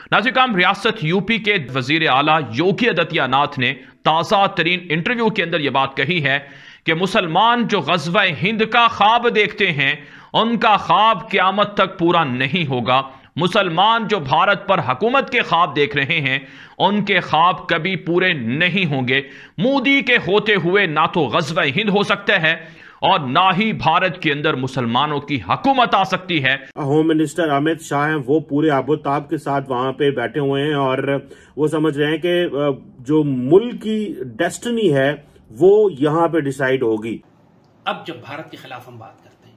नाज़िर, रियासत यूपी के वजीर आला योगी आदित्यनाथ ने ताज़ा तरीन इंटरव्यू के अंदर यह बात कही है कि मुसलमान जो ग़ज़वा हिंद का ख्वाब देखते हैं उनका ख्वाब क़यामत तक पूरा नहीं होगा। मुसलमान जो भारत पर हुकूमत के ख्वाब देख रहे हैं उनके ख्वाब कभी पूरे नहीं होंगे। मोदी के होते हुए ना तो ग़ज़वा हिंद हो सकता है और ना ही भारत के अंदर मुसलमानों की हुकूमत आ सकती है। होम मिनिस्टर अमित शाह हैं, वो पूरे आबोताब के साथ वहां पे बैठे हुए हैं और वो समझ रहे हैं कि जो मुल्क की डेस्टिनी है वो यहां पे डिसाइड होगी। अब जब भारत के खिलाफ हम बात करते हैं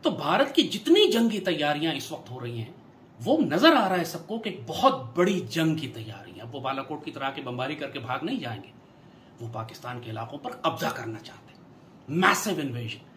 तो भारत की जितनी जंगी तैयारियां इस वक्त हो रही हैं वो नजर आ रहा है सबको कि एक बहुत बड़ी जंग की तैयारी है। वो बालाकोट की तरह के बमबारी करके भाग नहीं जाएंगे, वो पाकिस्तान के इलाकों पर कब्जा करना चाहते हैं। Massive invasion.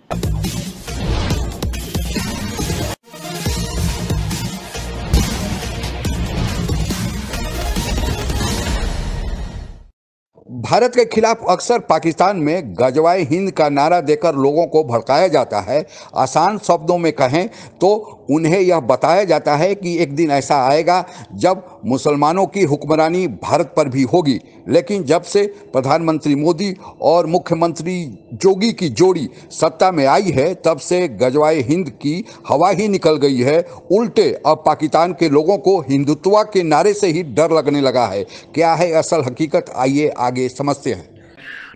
भारत के खिलाफ अक्सर पाकिस्तान में गजवाए हिंद का नारा देकर लोगों को भड़काया जाता है। आसान शब्दों में कहें तो उन्हें यह बताया जाता है कि एक दिन ऐसा आएगा जब मुसलमानों की हुक्मरानी भारत पर भी होगी। लेकिन जब से प्रधानमंत्री मोदी और मुख्यमंत्री योगी की जोड़ी सत्ता में आई है तब से गजवाए हिंद की हवा ही निकल गई है। उल्टे अब पाकिस्तान के लोगों को हिंदुत्व के नारे से ही डर लगने लगा है। क्या है असल हकीकत, आइए आगे समझते हैं।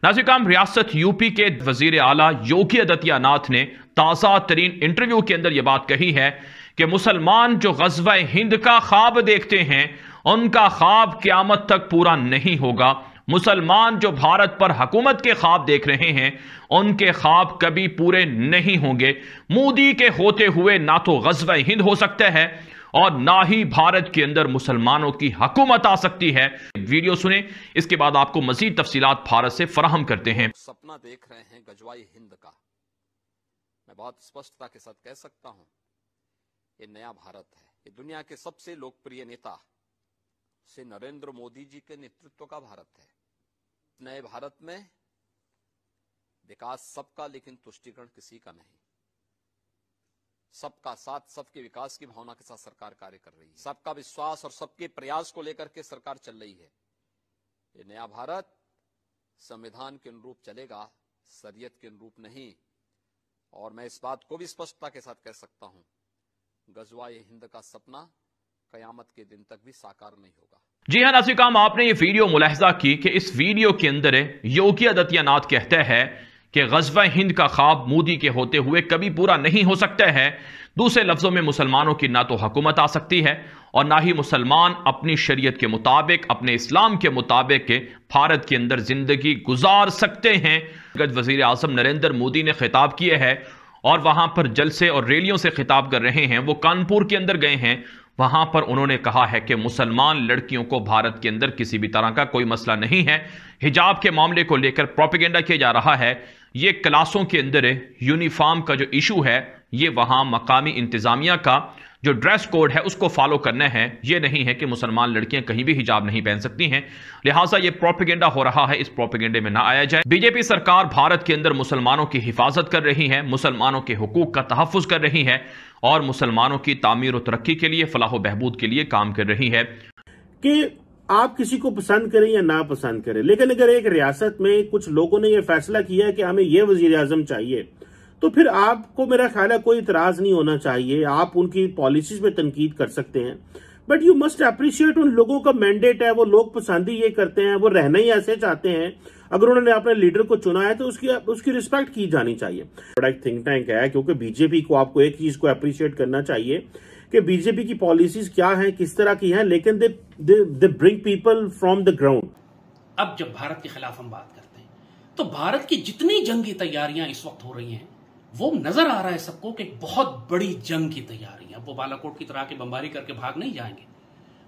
नाज़िर, रियासत यूपी के वजीर आला योगी आदित्यनाथ ने ताज़ा तरीन इंटरव्यू के अंदर यह बात कही है कि मुसलमान जो ग़ज़वा हिंद का ख्वाब देखते हैं उनका ख्वाब क़यामत तक पूरा नहीं होगा। मुसलमान जो भारत पर हुकूमत के ख्वाब देख रहे हैं उनके ख्वाब कभी पूरे नहीं होंगे। मोदी के होते हुए ना तो ग़ज़वा हिंद हो सकता है और ना ही भारत के अंदर मुसलमानों की हुकूमत आ सकती है। वीडियो सुने, इसके बाद आपको मजीद तफसीलात भारत से फराहम करते हैं। सपना देख रहे हैं गजवाए हिंद का। मैं बहुत स्पष्टता के साथ कह सकता हूं, ये नया भारत है। ये दुनिया के सबसे लोकप्रिय नेता से नरेंद्र मोदी जी के नेतृत्व का भारत है। नए भारत में विकास सबका, लेकिन तुष्टिकरण किसी का नहीं। सबका साथ, सबके विकास की भावना के साथ सरकार कार्य कर रही है। सबका विश्वास और सबके प्रयास को लेकर के सरकार चल रही है। ये नया भारत संविधान के अनुरूप चलेगा, शरीयत के अनुरूप नहीं। और मैं इस बात को भी स्पष्टता के साथ कह सकता हूं, गजवाए हिंद का सपना कयामत के दिन तक भी साकार नहीं होगा। जी हां नाज़िर, आपने ये वीडियो मुलाहिजा की कि इस वीडियो के अंदर योगी आदित्यनाथ कहते हैं कि ग़ज़वा हिंद का ख्वाब मोदी के होते हुए कभी पूरा नहीं हो सकता है। दूसरे लफ्ज़ों में मुसलमानों की ना तो हुकूमत आ सकती है और ना ही मुसलमान अपनी शरीयत के मुताबिक, अपने इस्लाम के मुताबिक भारत के अंदर ज़िंदगी गुजार सकते हैं। वज़ीर आज़म नरेंद्र मोदी ने खिताब किए है और वहां पर जलसे और रैलियों से खिताब कर रहे हैं। वो कानपुर के अंदर गए हैं, वहां पर उन्होंने कहा है कि मुसलमान लड़कियों को भारत के अंदर किसी भी तरह का कोई मसला नहीं है। हिजाब के मामले को लेकर प्रोपेगेंडा किया जा रहा है। ये क्लासों के अंदर यूनिफॉर्म का जो इशू है ये वहां मकामी इंतजामिया का जो ड्रेस कोड है उसको फॉलो करना है। ये नहीं है कि मुसलमान लड़कियां कहीं भी हिजाब नहीं पहन सकती हैं। लिहाजा ये प्रोपेगेंडा हो रहा है, इस प्रोपेगेंडे में ना आया जाए। बीजेपी सरकार भारत के अंदर मुसलमानों की हिफाजत कर रही है, मुसलमानों के हुकूक का तहफ़्फ़ुज़ कर रही है और मुसलमानों की तामीर और तरक्की के लिए, फलाह बहबूद के लिए काम कर रही है। कि आप किसी को पसंद करें या ना पसंद करें, लेकिन अगर एक रियासत में कुछ लोगों ने यह फैसला किया है कि हमें यह वजीर आजम चाहिए, तो फिर आपको मेरा ख्याल है कोई इतराज नहीं होना चाहिए। आप उनकी पॉलिसीज पे तनकीद कर सकते हैं, बट यू मस्ट अप्रिशिएट उन लोगों का मैंडेट है, वो लोग पसंद ही ये करते हैं, वो रहना ही ऐसे चाहते हैं। अगर उन्होंने अपने लीडर को चुना है तो उसकी रिस्पेक्ट की जानी चाहिए। बड़ा एक थिंक टैंक है, क्योंकि बीजेपी को आपको एक चीज को अप्रिशिएट करना चाहिए कि बीजेपी की पॉलिसीज क्या हैं, किस तरह की हैं, लेकिन they bring people from the ground. अब जब भारत के खिलाफ हम बात करते हैं तो भारत की जितनी जंगी तैयारियां इस वक्त हो रही हैं वो नजर आ रहा है सबको कि एक बहुत बड़ी जंग की तैयारी है। वो बालाकोट की तरह के बमबारी करके भाग नहीं जाएंगे,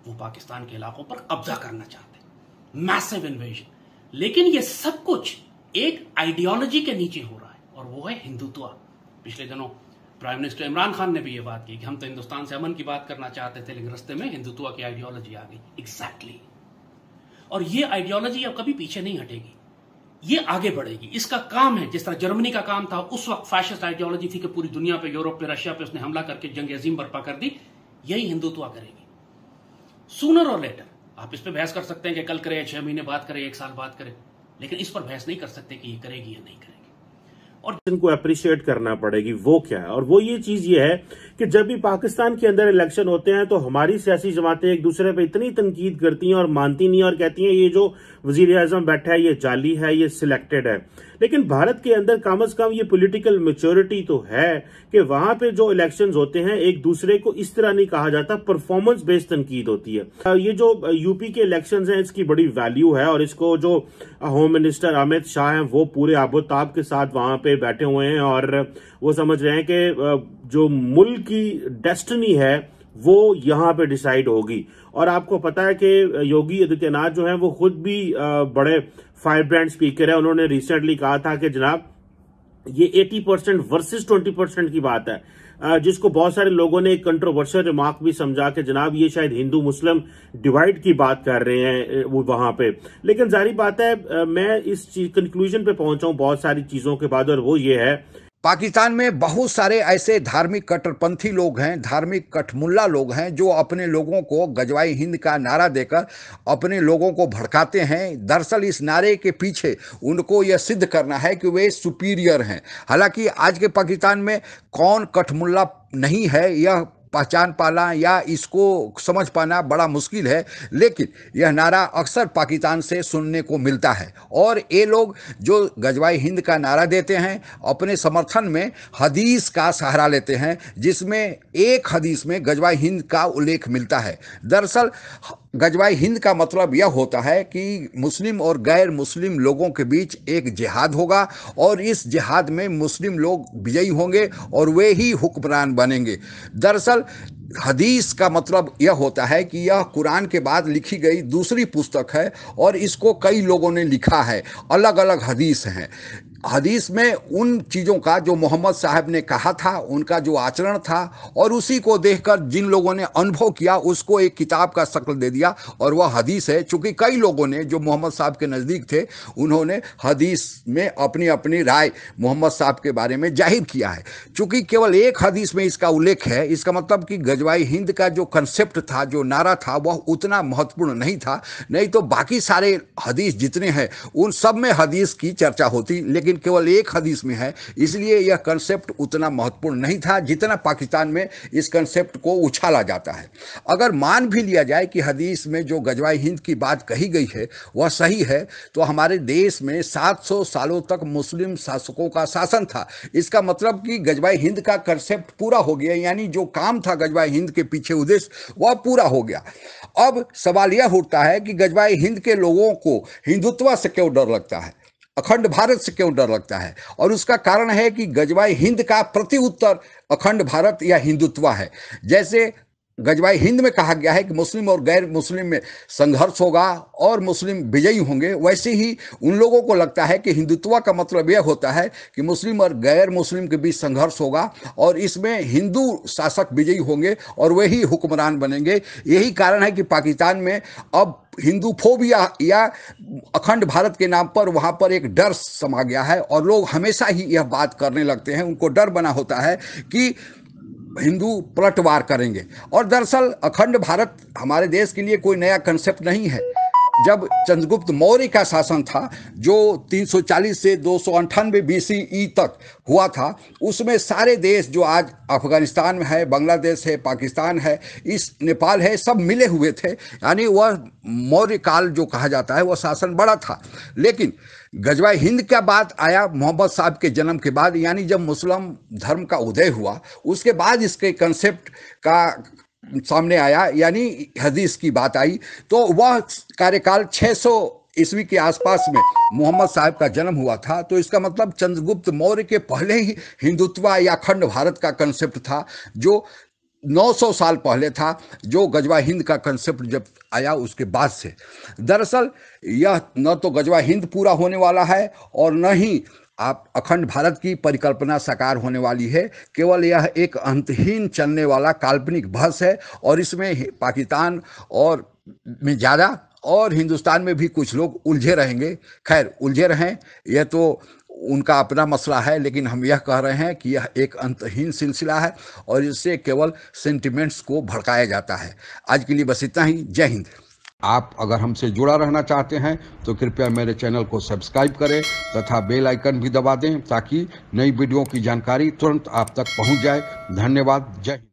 वो पाकिस्तान के इलाकों पर कब्जा करना चाहते हैं। Massive invasion. लेकिन ये सब कुछ एक आइडियोलॉजी के नीचे हो रहा है और वो है हिंदुत्व। पिछले दिनों प्राइम मिनिस्टर इमरान खान ने भी ये बात की कि हम तो हिंदुस्तान से अमन की बात करना चाहते थे, लेकिन रस्ते में हिंदुत्व की आइडियोलॉजी आ गई। एग्जैक्टली। और ये आइडियोलॉजी अब कभी पीछे नहीं हटेगी, ये आगे बढ़ेगी। इसका काम है, जिस तरह जर्मनी का काम था उस वक्त फैशिस्ट आइडियोलॉजी थी कि पूरी दुनिया पे, यूरोप पे, रशिया पे उसने हमला करके जंग अजीम बर्पा कर दी, यही हिंदुत्व करेगी। सूनर और लेटर। आप इस पे बहस कर सकते हैं कि कल करें, 6 महीने बाद करें, 1 साल बाद करें, लेकिन इस पर बहस नहीं कर सकते कि ये करेगी या नहीं करेगी। और इनको अप्रिशिएट करना पड़ेगी वो क्या है, और वो ये चीज ये है कि जब भी पाकिस्तान के अंदर इलेक्शन होते हैं तो हमारी सियासी जमातें एक दूसरे पे इतनी तनकीद करती हैं और मानती नहीं, और कहती हैं ये जो वजीर आजम बैठा है ये जाली है, ये सिलेक्टेड है। लेकिन भारत के अंदर कम से कम ये पॉलिटिकल मैच्योरिटी तो है कि वहां पे जो इलेक्शंस होते हैं एक दूसरे को इस तरह नहीं कहा जाता, परफॉर्मेंस बेस्ड तनकीद होती है। ये जो यूपी के इलेक्शंस हैं इसकी बड़ी वैल्यू है, और इसको जो होम मिनिस्टर अमित शाह हैं वो पूरे आबोताब के साथ वहां पे बैठे हुए हैं, और वो समझ रहे हैं कि जो मुल्क की डेस्टिनी है वो यहां पे डिसाइड होगी। और आपको पता है कि योगी आदित्यनाथ जो है वो खुद भी बड़े फायर ब्रांड स्पीकर है। उन्होंने रिसेंटली कहा था कि जनाब ये 80% वर्सेस 20% की बात है, जिसको बहुत सारे लोगों ने एक कंट्रोवर्शियल रिमार्क भी समझा कि जनाब ये शायद हिंदू मुस्लिम डिवाइड की बात कर रहे हैं वो वहां पे। लेकिन जारी बात है मैं इस कंक्लूजन पे पहुंचा हूं बहुत सारी चीजों के बाद, और वो ये है पाकिस्तान में बहुत सारे ऐसे धार्मिक कट्टरपंथी लोग हैं, धार्मिक कठमुल्ला लोग हैं जो अपने लोगों को गजवाई हिंद का नारा देकर अपने लोगों को भड़काते हैं। दरअसल इस नारे के पीछे उनको यह सिद्ध करना है कि वे सुपीरियर हैं। हालांकि आज के पाकिस्तान में कौन कठमुल्ला नहीं है यह पहचान पाना या इसको समझ पाना बड़ा मुश्किल है, लेकिन यह नारा अक्सर पाकिस्तान से सुनने को मिलता है। और ये लोग जो गजवाई हिंद का नारा देते हैं अपने समर्थन में हदीस का सहारा लेते हैं, जिसमें एक हदीस में गजवाई हिंद का उल्लेख मिलता है। दरअसल गजवाई हिंद का मतलब यह होता है कि मुस्लिम और गैर मुस्लिम लोगों के बीच एक जिहाद होगा, और इस जिहाद में मुस्लिम लोग विजयी होंगे और वे ही हुक्मरान बनेंगे। दरअसल हदीस का मतलब यह होता है कि यह कुरान के बाद लिखी गई दूसरी पुस्तक है, और इसको कई लोगों ने लिखा है, अलग अलग हदीस हैं। हदीस में उन चीज़ों का जो मोहम्मद साहब ने कहा था, उनका जो आचरण था, और उसी को देखकर जिन लोगों ने अनुभव किया उसको एक किताब का शक्ल दे दिया, और वह हदीस है। चूँकि कई लोगों ने जो मोहम्मद साहब के नज़दीक थे उन्होंने हदीस में अपनी अपनी राय मोहम्मद साहब के बारे में जाहिर किया है। चूँकि केवल एक हदीस में इसका उल्लेख है, इसका मतलब कि गजवाई हिंद का जो कंसेप्ट था, जो नारा था, वह उतना महत्वपूर्ण नहीं था। नहीं तो बाकी सारे हदीस जितने हैं उन सब में हदीस की चर्चा होती, लेकिन केवल एक हदीस में है, इसलिए यह कंसेप्ट उतना महत्वपूर्ण नहीं था जितना पाकिस्तान में इस कंसेप्ट को उछाला जाता है। अगर मान भी लिया जाए कि हदीस में जो गजवाई हिंद की बात कही गई है वह सही है, तो हमारे देश में 700 सालों तक मुस्लिम शासकों का शासन था। इसका मतलब कि गजवाई हिंद का कंसेप्ट पूरा हो गया, यानी जो काम था गजवाई हिंद के पीछे उद्देश्य वह पूरा हो गया। अब सवाल यह उठता है कि गजवाई हिंद के लोगों को हिंदुत्व से क्यों डर लगता है, अखंड भारत से क्यों डर लगता है? और उसका कारण है कि गजवाई हिंद का प्रति उत्तर अखंड भारत या हिंदुत्व है। जैसे गजवाई हिंद में कहा गया है कि मुस्लिम और गैर मुस्लिम में संघर्ष होगा और मुस्लिम विजयी होंगे, वैसे ही उन लोगों को लगता है कि हिंदुत्व का मतलब यह होता है कि मुस्लिम और गैर मुस्लिम के बीच संघर्ष होगा और इसमें हिंदू शासक विजयी होंगे और वही हुक्मरान बनेंगे। यही कारण है कि पाकिस्तान में अब हिंदू फोबिया या अखंड भारत के नाम पर वहाँ पर एक डर समा गया है, और लोग हमेशा ही यह बात करने लगते हैं। उनको डर बना होता है कि हिंदू पलटवार करेंगे। और दरअसल अखंड भारत हमारे देश के लिए कोई नया कंसेप्ट नहीं है। जब चंद्रगुप्त मौर्य का शासन था जो 340 से 298 BCE तक हुआ था, उसमें सारे देश जो आज अफगानिस्तान में है, बांग्लादेश है, पाकिस्तान है, इस नेपाल है, सब मिले हुए थे। यानी वह मौर्य काल जो कहा जाता है वह शासन बड़ा था। लेकिन गजवाई हिंद का बात आया मोहम्मद साहब के जन्म के बाद, यानी जब मुस्लिम धर्म का उदय हुआ उसके बाद इसके कंसेप्ट का सामने आया, यानी हदीस की बात आई। तो वह कार्यकाल 600 ईस्वी के आसपास में मोहम्मद साहब का जन्म हुआ था। तो इसका मतलब चंद्रगुप्त मौर्य के पहले ही हिंदुत्व या अखंड भारत का कंसेप्ट था, जो 900 साल पहले था, जो गजवाई हिंद का कंसेप्ट जब आया उसके बाद से। दरअसल यह न तो गजवाई हिंद पूरा होने वाला है और न ही आप अखंड भारत की परिकल्पना साकार होने वाली है। केवल यह एक अंतहीन चलने वाला काल्पनिक बहस है, और इसमें पाकिस्तान और में ज़्यादा और हिंदुस्तान में भी कुछ लोग उलझे रहेंगे। खैर, उलझे रहें, यह तो उनका अपना मसला है, लेकिन हम यह कह रहे हैं कि यह एक अंतहीन सिलसिला है और इससे केवल सेंटिमेंट्स को भड़काया जाता है। आज के लिए बस इतना ही। जय हिंद। आप अगर हमसे जुड़ा रहना चाहते हैं तो कृपया मेरे चैनल को सब्सक्राइब करें तथा बेल आइकन भी दबा दें ताकि नई वीडियो की जानकारी तुरंत आप तक पहुंच जाए। धन्यवाद। जय हिंद।